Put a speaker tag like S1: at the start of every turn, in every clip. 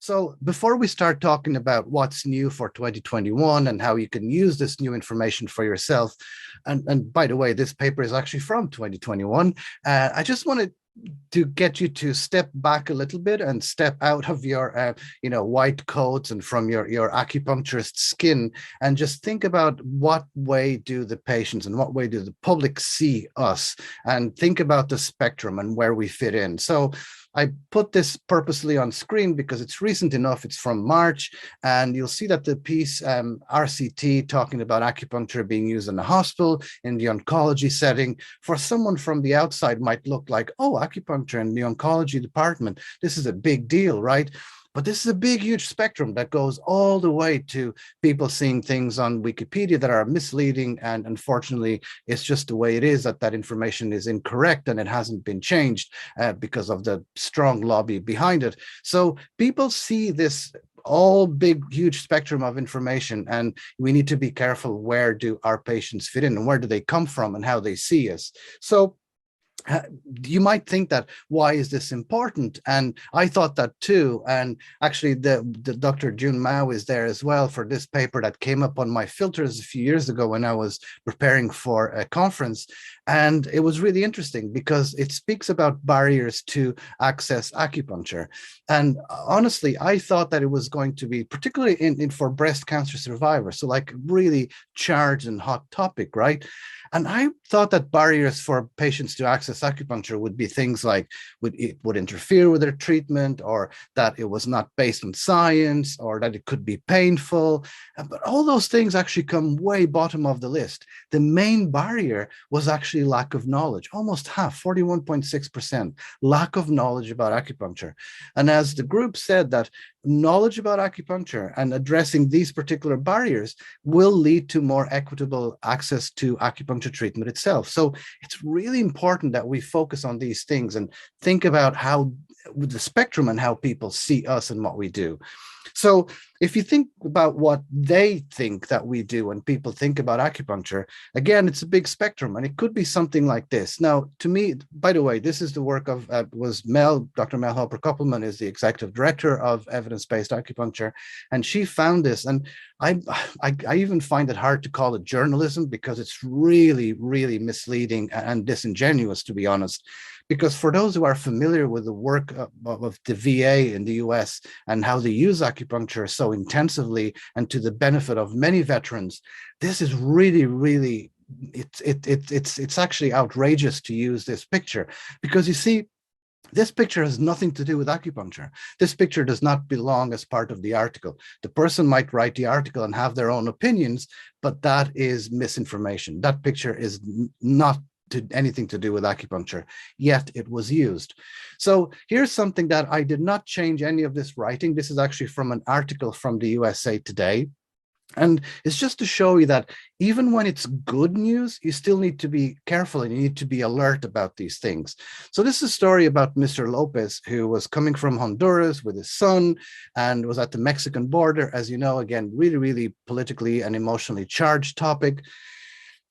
S1: So before we start talking about what's new for 2021 and how you can use this new information for yourself, and by the way, this paper is actually from 2021, I just wanted to get you to step back a little bit and step out of your white coats and from your acupuncturist skin, and just think about what way do the patients and what way do the public see us, and think about the spectrum and where we fit in. So I put this purposely on screen because it's recent enough. It's from March, and you'll see that the piece RCT talking about acupuncture being used in the hospital in the oncology setting, for someone from the outside might look like, oh, acupuncture in the oncology department, this is a big deal, right? But this is a big, huge spectrum that goes all the way to people seeing things on Wikipedia that are misleading. And unfortunately, it's just the way it is, that information is incorrect and it hasn't been changed because of the strong lobby behind it. So people see this all big, huge spectrum of information, and we need to be careful, where do our patients fit in and where do they come from and how they see us. So you might think that, why is this important? And I thought that too. And actually the Dr. Jun Mao is there as well for this paper that came up on my filters a few years ago when I was preparing for a conference. And it was really interesting because it speaks about barriers to access acupuncture. And honestly, I thought that it was going to be particularly in for breast cancer survivors, so like really charged and hot topic, right? And I thought that barriers for patients to access acupuncture would be things like it would interfere with their treatment, or that it was not based on science, or that it could be painful. But all those things actually come way bottom of the list. The main barrier was actually lack of knowledge. Almost half, 41.6%, lack of knowledge about acupuncture. And as the group said, that knowledge about acupuncture and addressing these particular barriers will lead to more equitable access to acupuncture treatment itself. So it's really important that we focus on these things and think about how the spectrum and how people see us and what we do. So if you think about what they think that we do when people think about acupuncture, again, it's a big spectrum, and it could be something like this. Now, to me, by the way, this is the work of, Dr. Mel Hopper-Koppelman is the executive director of evidence-based acupuncture, and she found this. And I even find it hard to call it journalism, because it's really, really misleading and disingenuous, to be honest. Because for those who are familiar with the work of the VA in the US and how they use acupuncture so intensively and to the benefit of many veterans, this is really, really, it's actually outrageous to use this picture. Because you see, this picture has nothing to do with acupuncture. This picture does not belong as part of the article. The person might write the article and have their own opinions, but that is misinformation. That picture is not anything to do with acupuncture, yet it was used. So here's something that I did not change any of this writing. This is actually from an article from the USA Today. And it's just to show you that even when it's good news, you still need to be careful and you need to be alert about these things. So this is a story about Mr. Lopez, who was coming from Honduras with his son and was at the Mexican border. As you know, again, really, really politically and emotionally charged topic.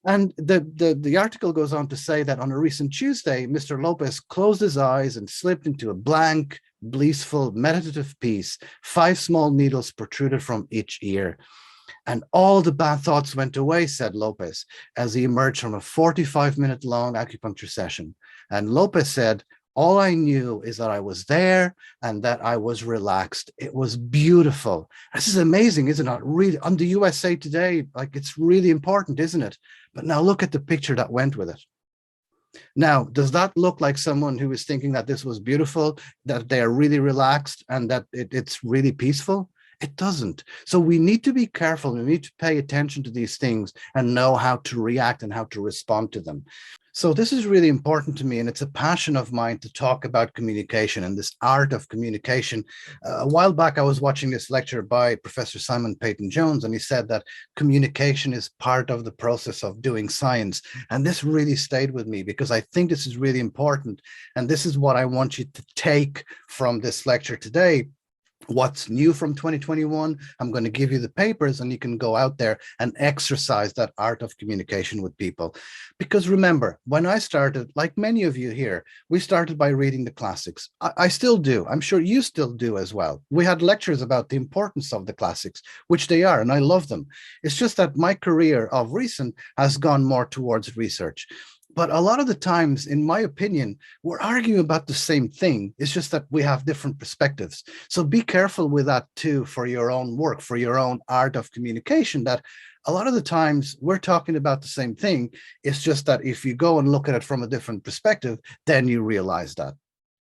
S1: And the article goes on to say that on a recent Tuesday, Mr. Lopez closed his eyes and slipped into a blank, blissful, meditative peace. 5 small needles protruded from each ear. And all the bad thoughts went away, said Lopez, as he emerged from a 45-minute-long acupuncture session. And Lopez said, all I knew is that I was there and that I was relaxed. It was beautiful. This is amazing, isn't it? Really, on the USA Today, like, it's really important, isn't it? But now look at the picture that went with it. Now, does that look like someone who is thinking that this was beautiful, that they are really relaxed and that it's really peaceful? It doesn't. So we need to be careful. We need to pay attention to these things and know how to react and how to respond to them. So this is really important to me, and it's a passion of mine to talk about communication and this art of communication. A while back, I was watching this lecture by Professor Simon Peyton-Jones, and he said that communication is part of the process of doing science. And this really stayed with me because I think this is really important. And this is what I want you to take from this lecture today. what's new from 2021. I'm going to give you the papers and you can go out there and exercise that art of communication with people. Because remember, when I started, like many of you here, we started by reading the classics. I still do. I'm sure you still do as well. We had lectures about the importance of the classics, which they are, and I love them. It's just that my career of recent has gone more towards research. But a lot of the times, in my opinion, we're arguing about the same thing. It's just that we have different perspectives. So be careful with that too for your own work, for your own art of communication, that a lot of the times we're talking about the same thing. It's just that if you go and look at it from a different perspective, then you realize that.